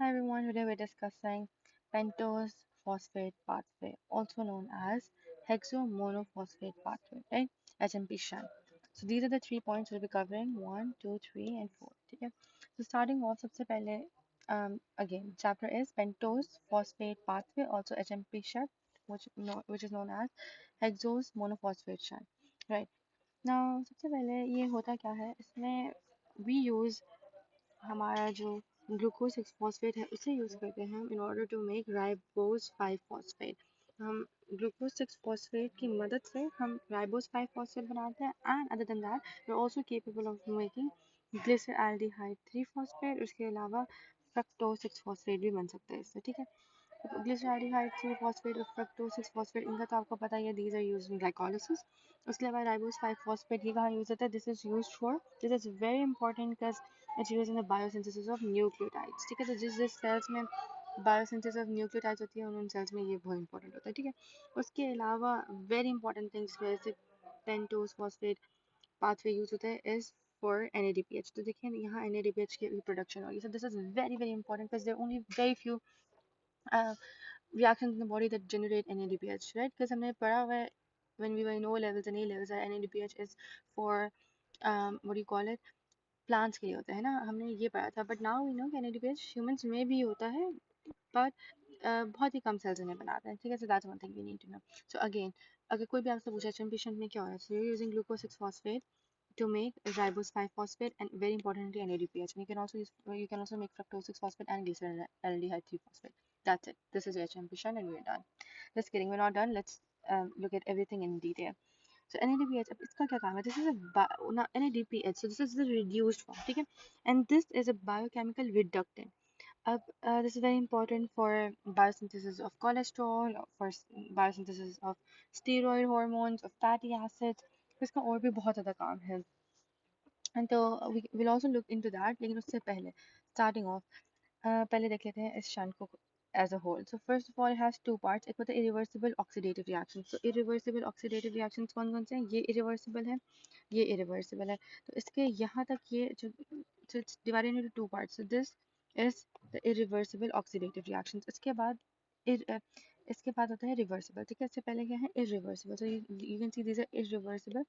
Hi everyone, today we're discussing pentose phosphate pathway, also known as hexomonophosphate pathway, right? HMP shunt. So these are the 3 points we'll be covering: 1, 2, 3, and 4. Okay. So starting off, सबसे पहले again, chapter is pentose phosphate pathway, also HMP shunt, which is known as hexose monophosphate shunt, right? Now सबसे पहले ये होता क्या है इसमें we use हमारा जो ग्लूकोज 6 फॉस्फेट है उसे यूज़ करते हैं हम in order to make ribose 5 phosphate. हम ग्लूकोज 6 फॉस्फेट की मदद से हम राइबोज 5 फॉस्फेट बनाते हैं and other than that we are also capable of making glyceraldehyde 3 phosphate. उसके अलावा फ्रक्टोज 6 फॉस्फेट भी बन सकता है इससे, ठीक है। ग्लिसरल्डिहाइड 3 फॉस्फेट और फ्रक्टोज 6 फॉस्फेट इनका तो आपको पता ही है, these are used in glycolysis. उसके अलावा राइबोज 5 फॉस्फेट ये कहाँ यूज होता है? This is very important because it's used in the biosynthesis of nucleotides, ठीक है। तो जिस जिस सेल्स में बायोसिंथेसिस ऑफ न्यूक्लियोटाइड्स होती है उन सेल्स में ये बहुत इंपॉर्टेंट होता है, ठीक है। उसके अलावा वेरी इंपॉर्टेंट थिंग्स जैसे पेंटोज फॉस्फेट पाथवे यूज होता है इज फॉर NADPH। तो देखिए यहाँ NADPH की प्रोडक्शन होगी, so this is very very important because there only very few reactions in the body that generate NADPH, right? Because हमने पढ़ा हुआ है when we were in O levels and A levels that NADPH is for what do you call it, plants के लिए होता है ना, हमने ये पढ़ा था। बट नाउ वी नो कि NADPH ह्यूमंस में भी होता है, बट बहुत ही कम सेल्स इन्हें बनाते हैं, ठीक है। So that's one thing we need to know. So again, अगर कोई भी आपसे पूछे HMP शंट में क्या हो रहा है, so you using glucose 6 phosphate to make ribose 5 phosphate and very importantly NADPH. And you can also make fructose 6 phosphate and glyceraldehyde 3 phosphate. That's it. This is HMP shunt and we're done. Just kidding, we're not done. Let's look at everything in detail. So NADPH, अब इसका क्या काम है? This is NADPH. So this is the reduced form, ठीक है? And this is a biochemical reductant. This is very important for biosynthesis of cholesterol, for biosynthesis of steroid hormones, of fatty acids. इसका और भी बहुत ज़्यादा काम है, and so we will also look into that. लेकिन उससे पहले starting off पहले देख लेते हैं इस शंट को as a whole. So first of all it has two parts. एक होता है irreversible oxidative reactions. So irreversible oxidative reactions कौन कौन से हैं? ये irreversible है, ये irreversible है। तो इसके यहाँ तक ये जो, so it's divided into two parts. So this is the irreversible oxidative reactions. इसके बाद होता है reversible, ठीक है। इससे पहले क्या है? Irreversible. So you can see these are irreversible,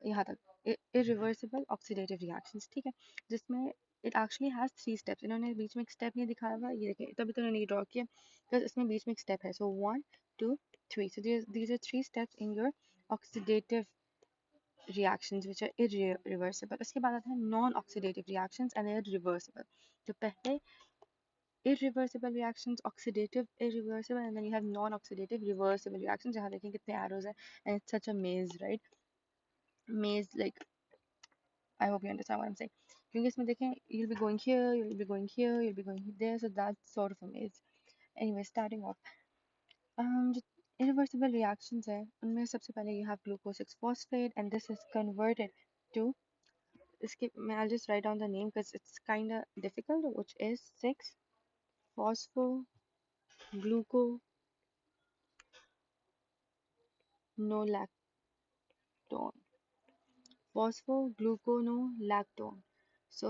यहाँ तक irreversible oxidative reactions, ठीक है। जिसमें it actually has 3 steps. इन्होंने बीच में एक स्टेप नहीं दिखाया हुआ, ये देखिए तभी तो इन्होंने ये ड्रॉ किया बिकॉज इसमें बीच में एक स्टेप है। So 1 2 3, so these are 3 steps in your oxidative reactions which are irreversible. उसके बाद आता है non oxidative reactions and they are reversible. तो पहले irreversible reactions, oxidative irreversible, and then you have non oxidative reversible reactions, जहाँ देखें कितने arrows हैं, and it's such a maze, right? Maze, like, I hope you understand what I'm saying. क्योंकि इसमें देखें you'll be going here, you'll be going here, you'll be going there, so that's sort of a maze. Anyway, starting off, जो irreversible reactions है उनमें सबसे पहले you have glucose 6 phosphate and this is converted to, इसके I'll just write down the name because it's kind of difficult, which is 6 phosphogluconolactone. Phosphogluconolactone. So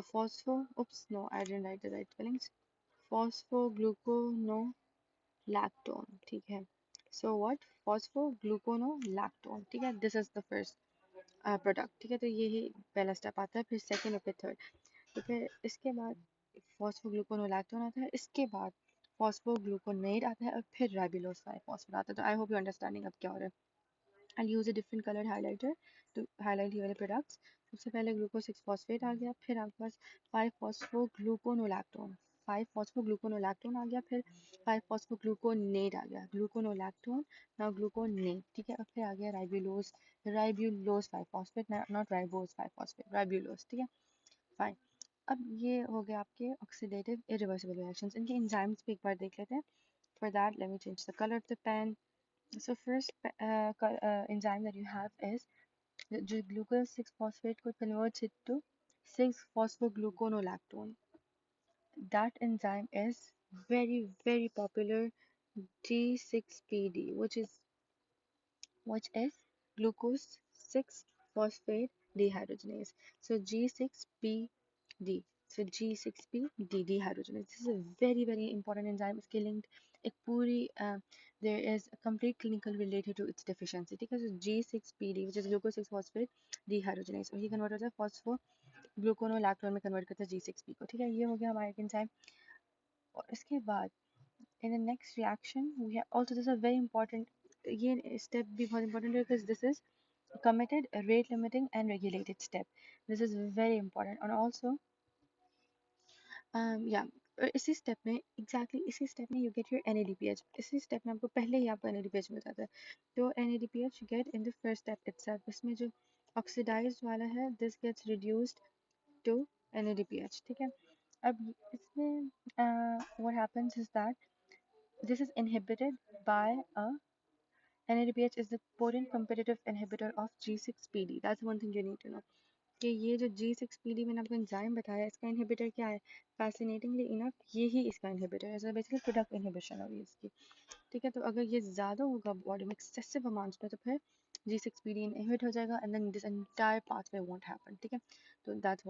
oops, no, I didn't write the right spellings. Phosphogluconolactone, ठीक है। So what? Phosphogluconolactone, ठीक है। This is the first product, ठीक है। तो यही पहला step आता है, फिर सेकेंड और फिर थर्ड। तो फिर इसके बाद फॉस्फोग्लूकोनोलैक्टोन आता है, इसके बाद फॉस्फोग्लूकोनेट आता है और फिर राइबोलोज 5 फॉस्फेट आता है। तो आई होप यू अंडरस्टैंडिंग अब क्या हो रहा है। I'll use a different colored highlighter to highlight ये वाले products. सबसे पहले ग्लूकोज 6 फॉस्फेट आ गया, फिर आपके पास 5 फॉस्फोग्लूकोनोलैक्टोन, 5 फॉस्फोग्लूकोनोलैक्टोन आ गया, फिर 5 फॉस्फोग्लूकोनेट आ गया, ग्लूकोनोलैक्टोन ना ग्लूकोनेट, ठीक है। और फिर आ गया ribulose 5 phosphate, not ribose 5 phosphate, ribulose, ठीक है। फाइन, अब ये हो गया आपके ऑक्सीडेटिव इरिवर्सिबल रिएक्शंस। इनके एंजाइम्स पे एक बार देख लेते हैं। For that, let me change the color of the pen. So first enzyme that you have is the glucose 6 phosphate could converts it to 6 phosphogluconolactone. That enzyme is very very popular, G6PD, which is glucose 6 phosphate dehydrogenase. So G6PD. So G6P dehydrogenase. This is a very important enzyme. इसके linked एक पूरी there is a complete clinical related to its deficiency. ठीक है, so G6PD which is glucose 6 phosphate dehydrogenase और ये convert होता है phosphor ग्लूकोनोलैक्टोन में convert करता है G6P को. ठीक है, ये हो गया हमारा enzyme. और इसके बाद in the next reaction we have also this is a very important ये step भी बहुत important है because this is committed rate limiting and regulated step. This is very important and also या इसी स्टेप में इसी स्टेप में you get your NADPH. इसी स्टेप में आपको पहले ही आपको NADPH मिल जाता है. तो NADPH get in the first step itself. इसमें जो ऑक्सीडाइज्ड वाला है this gets reduced to NADPH. ठीक है, अब इसमें what happens is that this is inhibited by a NADPH is the potent competitive inhibitor of G6PD. That's one thing you need to know. कि ये जो G6PD मैंने आपको एंजाइम बताया इसका इनहिबिटर क्या है. फैसिनेटिंगली इनफ ये ही इसका इनहिबिटर है. बेसिकली प्रोडक्ट इनहिबिशन होगी इसकी. ठीक है, तो अगर ये ज़्यादा होगा बॉडी में एक्सेसिव अमाउंट्स में तो फिर G6PD इनहिबिट हो जाएगा and then this entire pathway won't happen. ठीक है, तो दैट्स